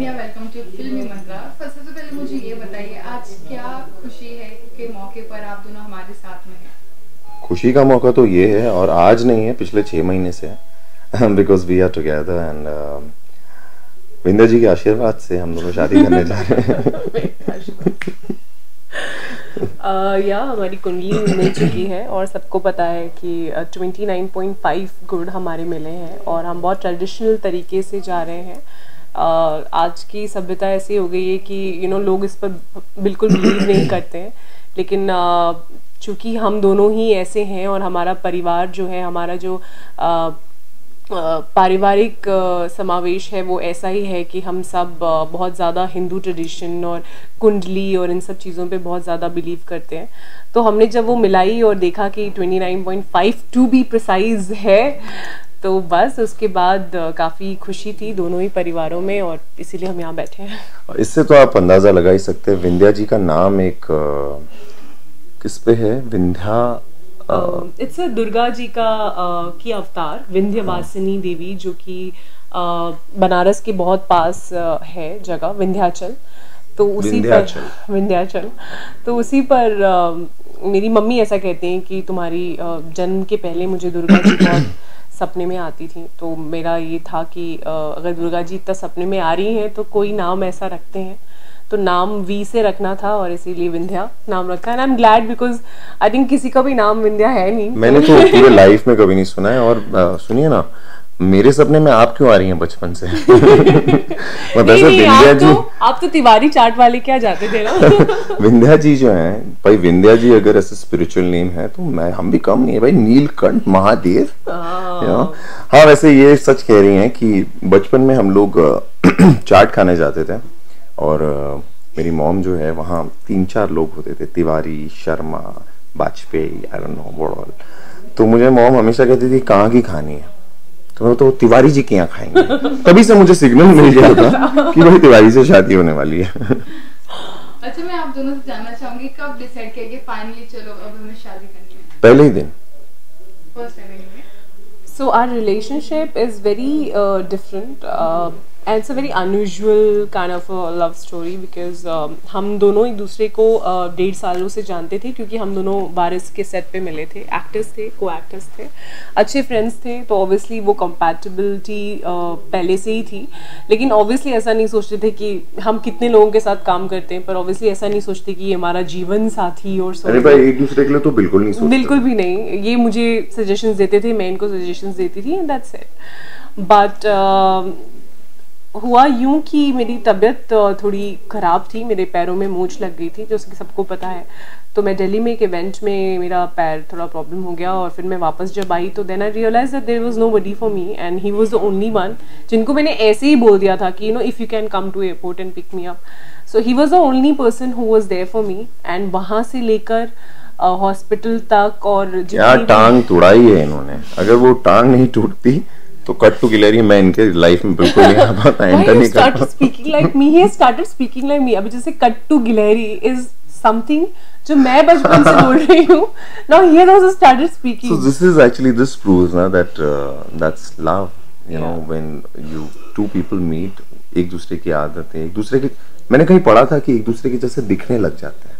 India, welcome to फिल्मी मंत्रा। सबसे पहले मुझे ये बताइए, आज क्या खुशी है के मौके पर आप दोनों हमारे साथ में हैं? खुशी का मौका तो ये है, और आज नहीं है, पिछले 6 महीने से है। Because we are together and Vindhya ji के आशीर्वाद से हम दोनों शादी करने जा रहे हैं। या हमारी कुंडली मिल चुकी है और सबको पता है कि 29.5 गुण हमारे मिले हैं और हम बहुत ट्रेडिशनल तरीके से जा रहे हैं। आज की सभ्यता ऐसी हो गई है कि लोग इस पर बिल्कुल बिलीव नहीं करते हैं, लेकिन चूँकि हम दोनों ही ऐसे हैं और हमारा परिवार जो है, हमारा जो पारिवारिक समावेश है वो ऐसा ही है कि हम सब बहुत ज़्यादा हिंदू ट्रेडिशन और कुंडली और इन सब चीज़ों पे बहुत ज़्यादा बिलीव करते हैं। तो हमने जब वो मिलाई और देखा कि 29.5 टू बी प्रिसाइज है, तो बस उसके बाद काफ़ी खुशी थी दोनों ही परिवारों में और इसीलिए हम यहाँ बैठे हैं। इससे तो आप अंदाज़ा लगा ही सकते हैं, विंध्या जी का नाम एक किस पे है? विंध्या इट्स दुर्गा जी का की अवतार विंध्यवासिनी देवी, जो कि बनारस के बहुत पास है जगह विंध्याचल। तो उसी पर विंध्याचल, तो उसी पर मेरी मम्मी ऐसा कहते हैं कि तुम्हारी जन्म के पहले मुझे दुर्गा जी बहुत सपने में आती थी। तो मेरा ये था कि अगर दुर्गा जी इतना सपने में आ रही हैं तो कोई नाम ऐसा रखते हैं, तो नाम वी से रखना था और इसीलिए विंध्या नाम रखा है। And I am glad because I think किसी का भी नाम विंध्या है नहीं। मैंने तो पूरे लाइफ में कभी नहीं सुना है। और सुनिए ना, मेरे सपने में आप क्यों आ रही हैं बचपन से? नहीं, विंध्या जी आप तो तिवारी चाट वाले क्या जाते थे ना। विंध्या जी जो है भाई, विंध्या जी अगर ऐसे स्पिरिचुअल नेम है तो हम भी कम नहीं है भाई। नीलकंठ महादेव। हाँ, वैसे ये सच कह रही हैं कि बचपन में हम लोग चाट खाने जाते थे और मेरी मॉम जो है वहाँ 3-4 लोग होते थे, Tiwari, Sharma, Vajpayee, I don't know what all. तो मुझे मॉम हमेशा कहती थी कहाँ की खानी है, तो मैं तो तिवारी जी के यहाँ खाएंगे। तभी से मुझे सिग्नल मिल गया था कि भाई तिवारी से शादी होने वाली है। अच्छा, मैं आप दोनों से जानना चाहूंगी, कब डिसाइड किया कि फाइनली चलो अब हमें शादी करनी है? पहले ही दिन, first time. So our relationship is very different and it's a very unusual kind of a love story because हम दोनों एक दूसरे को 1.5 सालों से जानते थे, क्योंकि हम दोनों वारिस के सेट पे मिले थे, एक्टर्स थे, को एक्टर्स थे, अच्छे फ्रेंड्स थे। तो ऑब्वियसली वो कंपैटिबिलिटी पहले से ही थी, लेकिन ऑब्वियसली ऐसा नहीं सोचते थे कि हम कितने लोगों के साथ काम करते हैं, पर ऑब्वियसली ऐसा नहीं सोचते कि ये हमारा जीवन साथी और अरे भाई एक दूसरे के लिए तो बिल्कुल नहीं सोचते, बिल्कुल भी नहीं। ये मुझे सजेशंस देते थे, मैं इनको सजेशंस देती थी, एंड दैट्स इट। बट हुआ यूं कि मेरी तबीयत थोड़ी ख़राब थी, मेरे पैरों में मोच लग गई थी, जो सबको पता है। तो मैं दिल्ली में एक इवेंट में मेरा पैर थोड़ा प्रॉब्लम हो गया और फिर मैं वापस जब आई तो then I realise that there was nobody for me and he was the only one जिनको मैंने ऐसे ही बोल दिया था कि if you can come to airport and pick me up. So he was the only person who was there for me and वहाँ से लेकर हॉस्पिटल तक और यार टांग तोड़ाई है इन्होंने। अगर वो टांग नहीं टूटती तो कट टू गिलहरी मैं इनके लाइफ में बिल्कुल नहीं आ पाता, एंटर नहीं कर पाता। Speaking like me, he started speaking like me. अभी जैसे कट टू गिलहरी इज समथिंग जो मैं बचपन से बोल रही हूँ, now he has also started speaking. So this is actually, this proves ना that that's love, you know, when you two people meet, एक दूसरे की आदतें, एक दूसरे की, मैंने कहीं पढ़ा था कि एक दूसरे के जैसे दिखने लग जाते हैं।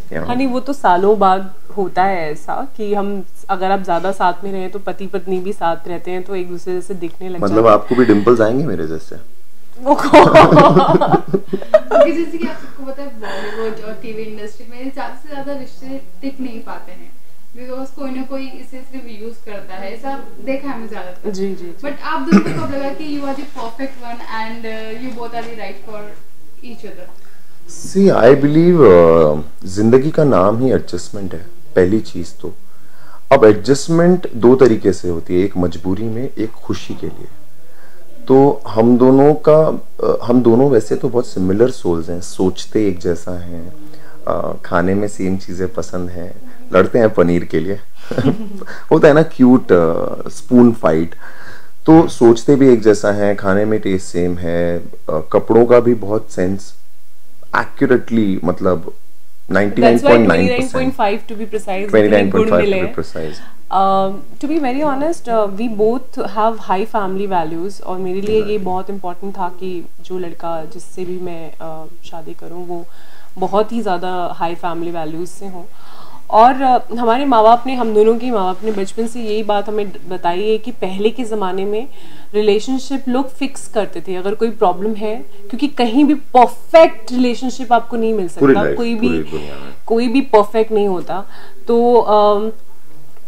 हाँ नहीं, वो तो सालों बाद होता है ऐसा कि हम अगर आप ज्यादा साथ में रहे तो पति पत्नी भी साथ रहते हैं तो एक दूसरे से दिखने लग मतलब आपको भी डिंपल्स आएंगे मेरे जैसे? जैसे कि आप सबको पता है बॉलीवुड और टीवी इंडस्ट्री में ज्यादा से ज्यादा रिश्ते टिक नहीं पाते हैं, बिकॉज कोई ना कोई इसे सिर्फ यूज करता है, ऐसा देखा है ज्यादातर। जी जी। बट आप दोनों को कब लगा कि you are the perfect one and you both are the right for each other? See I believe जिंदगी का नाम ही एडजस्टमेंट है, पहली चीज तो। अब एडजस्टमेंट 2 तरीके से होती है, एक मजबूरी में, एक खुशी के लिए। तो हम दोनों वैसे तो बहुत सिमिलर सोल्स हैं, सोचते एक जैसा हैं, खाने में सेम चीजें पसंद हैं, लड़ते हैं पनीर के लिए। होता है ना क्यूट स्पून फाइट। तो सोचते भी एक जैसा हैं, खाने में टेस्ट सेम है, कपड़ों का भी बहुत सेंस एक्यूरेटली, मतलब 99.9%, 29.5 to be precise, 29.5 to be precise। To be very honest, we both have high family values, और मेरे लिए ये बहुत इम्पोर्टेंट था कि जो लड़का जिससे भी मैं शादी करूँ वो बहुत ही ज़्यादा हाई फैमिली वैल्यूज़ से हों। और हमारे माँ बाप ने, हम दोनों के माँ बाप ने बचपन से यही बात हमें बताई है कि पहले के ज़माने में रिलेशनशिप लोग फिक्स करते थे अगर कोई प्रॉब्लम है, क्योंकि कहीं भी परफेक्ट रिलेशनशिप आपको नहीं मिल सकता, कोई भी परफेक्ट नहीं होता। तो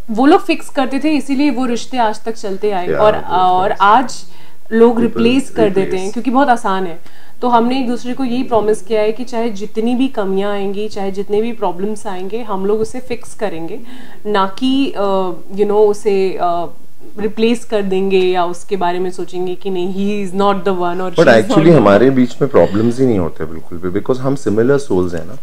वो लोग फिक्स करते थे, इसीलिए वो रिश्ते आज तक चलते आए। और आज लोग रिप्लेस कर देते हैं क्योंकि बहुत आसान है। तो हमने एक दूसरे को यही प्रॉमिस किया है कि चाहे जितनी भी कमियां आएंगी, चाहे जितने भी प्रॉब्लम्स आएंगे, हम लोग उसे फिक्स करेंगे, ना कि उसे रिप्लेस कर देंगे या उसके बारे में सोचेंगे कि नहीं he is not the one. और बट एक्चुअली हमारे बीच में प्रॉब्लम्स ही नहीं होते बिल्कुल भी, बिकॉज हम सिमिलर सोल्स हैं ना।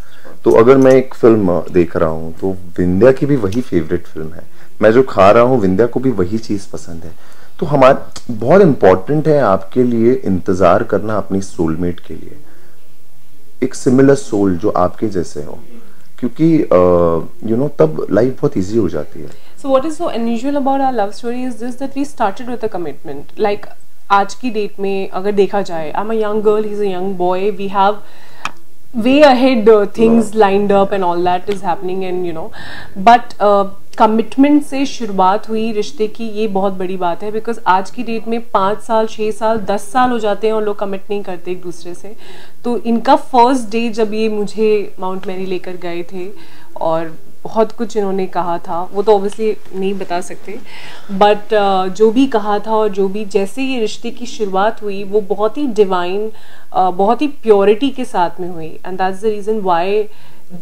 तो अगर मैं एक फिल्म देख रहा हूँ तो विंध्या की भी वही फेवरेट फिल्म है, मैं जो खा रहा हूँ विंध्या को भी वही चीज पसंद है। तो हमारा बहुत इंपॉर्टेंट है आपके लिए इंतजार करना अपनी सोलमेट के लिए, एक सिमिलर सोल जो आपके जैसे हो, क्योंकि तब लाइफ बहुत इजी हो जाती है। So what is so unusual about our love story is this, that we started with a commitment. Like आज की डेट में अगर देखा जाए, I'm a young girl, he's a young boy, we have way ahead things lined up and all that is happening, and but commitment से शुरुआत हुई रिश्ते की, ये बहुत बड़ी बात है। बिकॉज आज की डेट में 5 साल 6 साल 10 साल हो जाते हैं और लोग कमिट नहीं करते एक दूसरे से। तो इनका फर्स्ट डे जब ये मुझे माउंट मैरी लेकर गए थे और बहुत कुछ इन्होंने कहा था, वो तो ऑब्वियसली नहीं बता सकते, बट जो भी कहा था और जो भी जैसे ये रिश्ते की शुरुआत हुई वो बहुत ही डिवाइन, बहुत ही प्योरिटी के साथ में हुई। And that's the reason why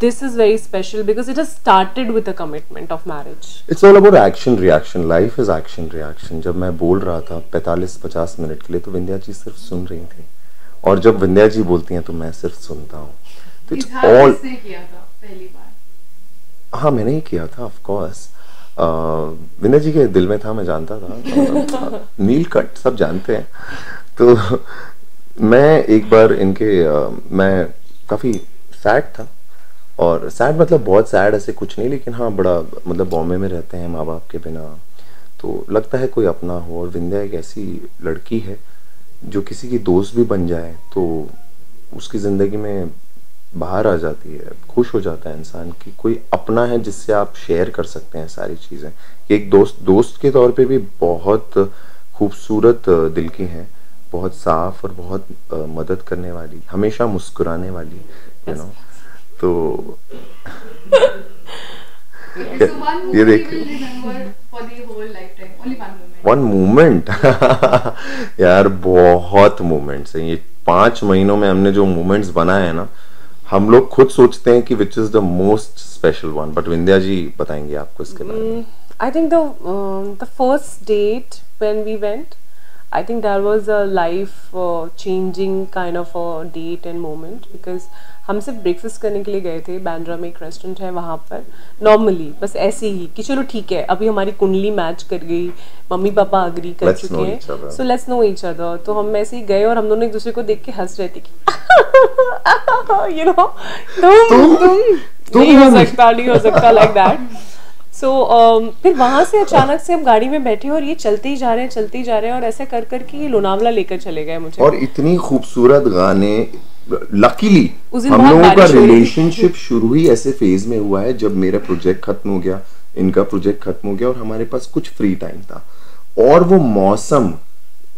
this is very special, because it has started with a commitment of marriage. It's all about action reaction. Life is action reaction. जब मैं बोल रहा था 45-50 मिनट के लिए तो विंध्या जी सिर्फ सुन रही थी, और जब विंध्या जी बोलती हैं तो मैं सिर्फ सुनता हूँ। तो it's all किया था पहली बार? हाँ मैंने ही किया था, ऑफ कोर्स। विंध्या जी के दिल में था, मैं जानता था। नील कट सब जानते हैं। तो मैं एक बार इनके मैं काफी सैड था, और सैड मतलब बहुत सैड ऐसे कुछ नहीं, लेकिन हाँ बड़ा मतलब बॉम्बे में रहते हैं माँ बाप के बिना, तो लगता है कोई अपना हो। और विंध्या एक ऐसी लड़की है जो किसी की दोस्त भी बन जाए तो उसकी ज़िंदगी में बाहर आ जाती है, खुश हो जाता है इंसान कि कोई अपना है जिससे आप शेयर कर सकते हैं सारी चीज़ें। एक दोस्त के तौर पे भी बहुत खूबसूरत दिल की हैं, बहुत साफ और बहुत मदद करने वाली, हमेशा मुस्कुराने वाली, यू नो। तो ये देखिए, वन मोमेंट यार बहुत मोमेंट्स हैं ये 5 महीनों में। हमने जो मोमेंट्स बनाए हैं ना, हम लोग खुद सोचते हैं कि which is the most special one, but Vindhya ji बताएंगे आपको इसके बारे में। I think the first date when we went, I think that was a life changing kind of a date and moment, because हम सिर्फ ब्रेकफास्ट करने के लिए गए थे। बांद्रा में एक रेस्टोरेंट है, वहाँ पर नॉर्मली बस ऐसे ही कि चलो ठीक है अभी हमारी कुंडली मैच कर गई, मम्मी पापा अग्री कर चुके हैं, so let's know each other. तो हम ऐसे ही गए और हम दोनों एक दूसरे को देख के हंस रहे थे कि you know, तुम नहीं हो सकता लाइक दैट। सो फिर वहां से अचानक से हम गाड़ी में बैठे और ये चलते ही जा रहे हैं और ऐसे कर करके ये लोनावला लेकर चले गए मुझे। और इतनी खूबसूरत गाने, लकीली हम लोगों का रिलेशनशिप शुरू ही ऐसे फेज में हुआ है जब मेरा प्रोजेक्ट खत्म हो गया, इनका प्रोजेक्ट खत्म हो गया और हमारे पास कुछ फ्री टाइम था। और वो मौसम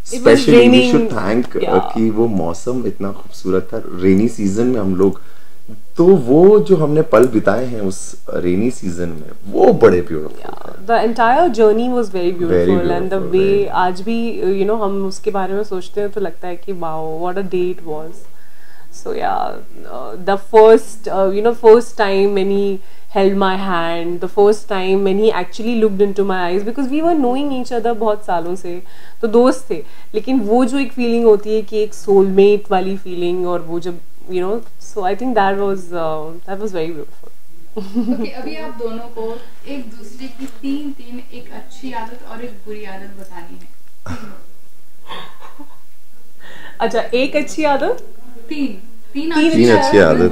स्पेशली वी शुड थैंक कि वो मौसम इतना खूबसूरत था। रेनी सीजन में हम लोग, तो वो जो हमने पल बिताए हैं उस रेनी सीजन में वो बड़े beautiful. The entire journey was very beautiful and the way आज भी हम उसके बारे में सोचते हैं तो लगता है कि wow what a day it was. So yeah the first time when he held my hand, the first time when he actually looked into my eyes, because we were knowing each other बहुत सालों से, तो दोस्त थे, लेकिन वो जो एक फीलिंग होती है कि एक सोलमेट वाली फीलिंग, और वो जब so I think that was very beautiful. Okay, अभी आप दोनों को एक दूसरे की तीन एक अच्छी आदत और एक बुरी आदत बतानी है। अच्छा, एक अच्छी आदत, तीन अच्छी आदत।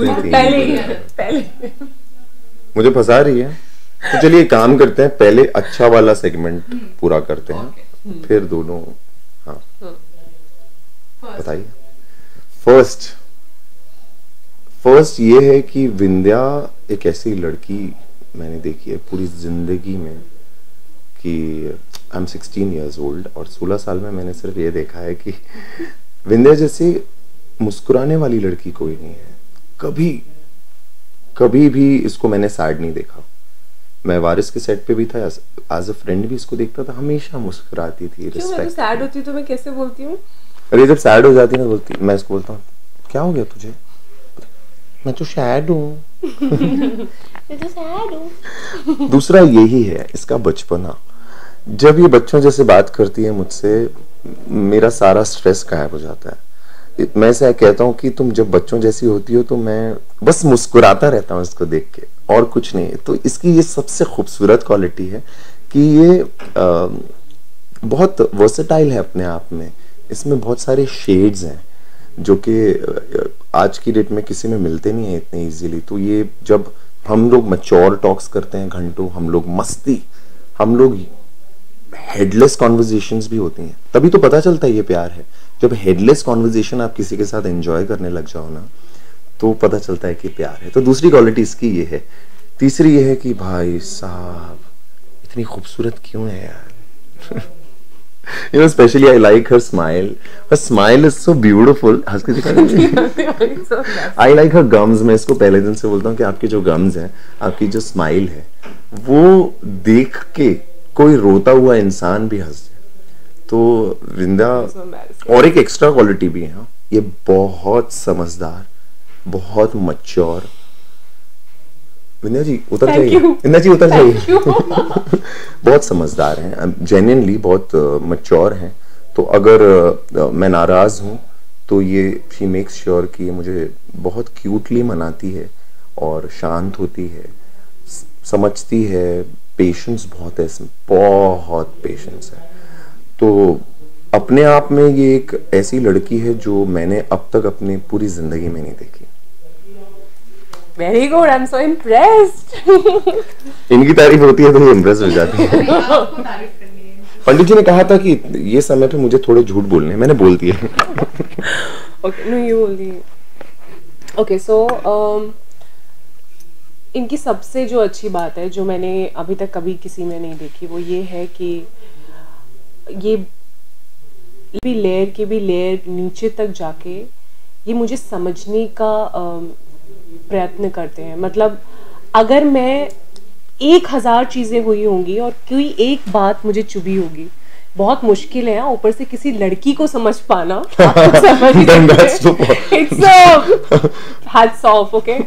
पहले मुझे फंसा रही है। तो चलिए काम करते हैं, पहले अच्छा वाला सेगमेंट पूरा करते हैं, फिर दोनों। हाँ बताइए। फर्स्ट ये है कि विंध्या एक ऐसी लड़की मैंने देखी है पूरी जिंदगी में कि आई एम 16 years old, और 16 साल में मैंने सिर्फ ये देखा है कि विंध्या जैसी मुस्कुराने वाली लड़की कोई नहीं है। कभी भी इसको मैंने सैड नहीं देखा। मैं वारिस के सेट पे भी था, एज अ फ्रेंड भी इसको देखता था, हमेशा मुस्कुराती थी। क्यों? मैं तो सैड होती हूँ तो मैं कैसे बोलती हूँ? अरे जब सैड हो जाती ना बोलती, मैं इसको बोलता हूँ क्या हो गया तुझे? मैं तो सैड हूँ। मैं तो सैड हूँ। दूसरा यही है इसका बचपना। जब ये बच्चों जैसे बात करती है मुझसे, मेरा सारा स्ट्रेस गायब हो जाता है। मैं ऐसा कहता हूँ कि तुम जब बच्चों जैसी होती हो तो मैं बस मुस्कुराता रहता हूँ इसको देख के, और कुछ नहीं। तो इसकी ये सबसे खूबसूरत क्वालिटी है कि ये बहुत वर्सेटाइल है अपने आप में। इसमें बहुत सारे शेड्स हैं जो कि आज की डेट में किसी में मिलते नहीं है इतने इजीली। तो ये जब हम लोग मैच्योर टॉक्स करते हैं घंटों, हम लोग मस्ती, हम लोग हेडलेस कॉन्वर्जेशंस भी होती हैं, तभी तो पता चलता है ये प्यार है। जब हेडलेस कॉन्वर्जेशन आप किसी के साथ एंजॉय करने लग जाओ ना, तो पता चलता है कि प्यार है। तो दूसरी क्वालिटी इसकी ये है। तीसरी ये है कि भाई साहब इतनी खूबसूरत क्यों है यार। You know, especially I like her smile. Her smile is so beautiful. हंस के दिखा दीजिए। I like her gums. मैं इसको पहले दिन से बोलता हूँ कि आपके जो gums हैं, आपकी जो smile है, वो देख के कोई रोता हुआ इंसान भी हंस जाए। तो विंध्या, और एक एक्स्ट्रा क्वालिटी भी है, ये बहुत समझदार, बहुत मैच्योर। विंध्या जी उतर जाइए, विंध्या जी उतर जाइए। बहुत समझदार हैं, जेन्युइनली बहुत मैच्योर हैं। तो अगर मैं नाराज हूँ तो ये शी मेक्स श्योर कि मुझे बहुत क्यूटली मनाती है और शांत होती है, समझती है। पेशेंस बहुत है इसमें, बहुत पेशेंस है। तो अपने आप में ये एक ऐसी लड़की है जो मैंने अब तक अपनी पूरी जिंदगी में नहीं देखी। Very good, I'm so impressed. इनकी तारीफ होती है तो ये इम्प्रेस हो जाती है। पंडित जी ने कहा था कि ये समय पे मुझे थोड़े झूठ बोलने हैं, मैंने बोल दिया। Okay, no, you बोल दिए। Okay, so इनकी सबसे जो अच्छी बात है, जो मैंने अभी तक कभी किसी में नहीं देखी, वो ये है कि ये भी लेयर नीचे तक जाके ये मुझे समझने का प्रयत्न करते हैं। मतलब अगर मैं 1000 चीजें हुई होंगी और कोई एक बात मुझे चुभी होगी, बहुत मुश्किल है ऊपर से किसी लड़की को समझ पाना। Hats off, okay.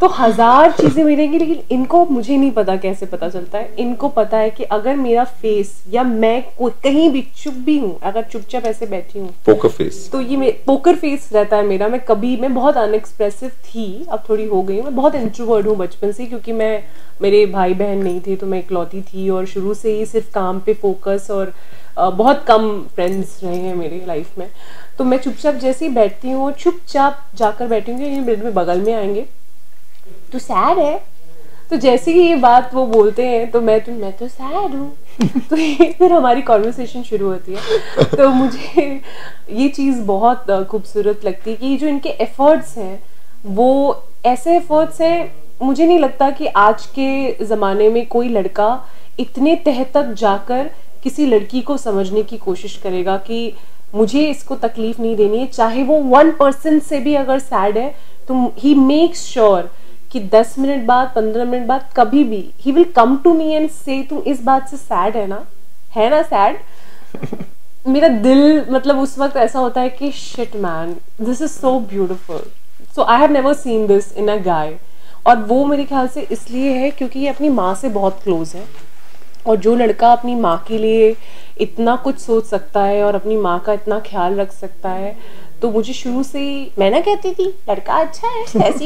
तो 1000 चीजें मिलेंगी, लेकिन इनको मुझे नहीं पता कैसे पता चलता है। इनको पता है कि अगर मेरा फेस या मैं कहीं भी चुप भी हूँ, अगर चुपचाप ऐसे बैठी हूँ, पोकर फेस, तो ये पोकर फेस रहता है मेरा। मैं बहुत अनएक्सप्रेसिव थी, अब थोड़ी हो गई हूँ। मैं बहुत इंट्रोवर्ट हूँ बचपन से, क्योंकि मेरे भाई बहन नहीं थे तो मैं इकलौती थी, और शुरू से ही सिर्फ काम पे फोकस, और बहुत कम फ्रेंड्स रहे हैं मेरे लाइफ में। तो मैं चुपचाप जैसे ही बैठती हूँ और चुपचाप जाकर बैठूंगी, ये मेरे बगल में आएंगे, तो सैड है, तो जैसे ही ये बात वो बोलते हैं तो मैं तो सैड हूँ। तो ये फिर हमारी कॉन्वर्सेशन शुरू होती है। तो मुझे ये चीज़ बहुत खूबसूरत लगती है कि जो इनके एफर्ट्स हैं वो ऐसे एफर्ट्स हैं। मुझे नहीं लगता कि आज के ज़माने में कोई लड़का इतने तह तक जाकर किसी लड़की को समझने की कोशिश करेगा कि मुझे इसको तकलीफ नहीं देनी है, चाहे वो 1% से भी अगर सैड है तो ही मेक्स श्योर कि 10 मिनट बाद, 15 मिनट बाद, कभी भी he will come to me and say तुम इस बात से सैड है ना सैड। मेरा दिल मतलब उस वक्त ऐसा होता है कि shit man, this is so beautiful, so I have never seen this in a guy. और वो मेरे ख्याल से इसलिए है क्योंकि ये अपनी माँ से बहुत क्लोज है, और जो लड़का अपनी माँ के लिए इतना कुछ सोच सकता है और अपनी माँ का इतना ख्याल रख सकता है, तो मुझे शुरू से ही मैं ना कहती थी लड़का अच्छा है, ऐसी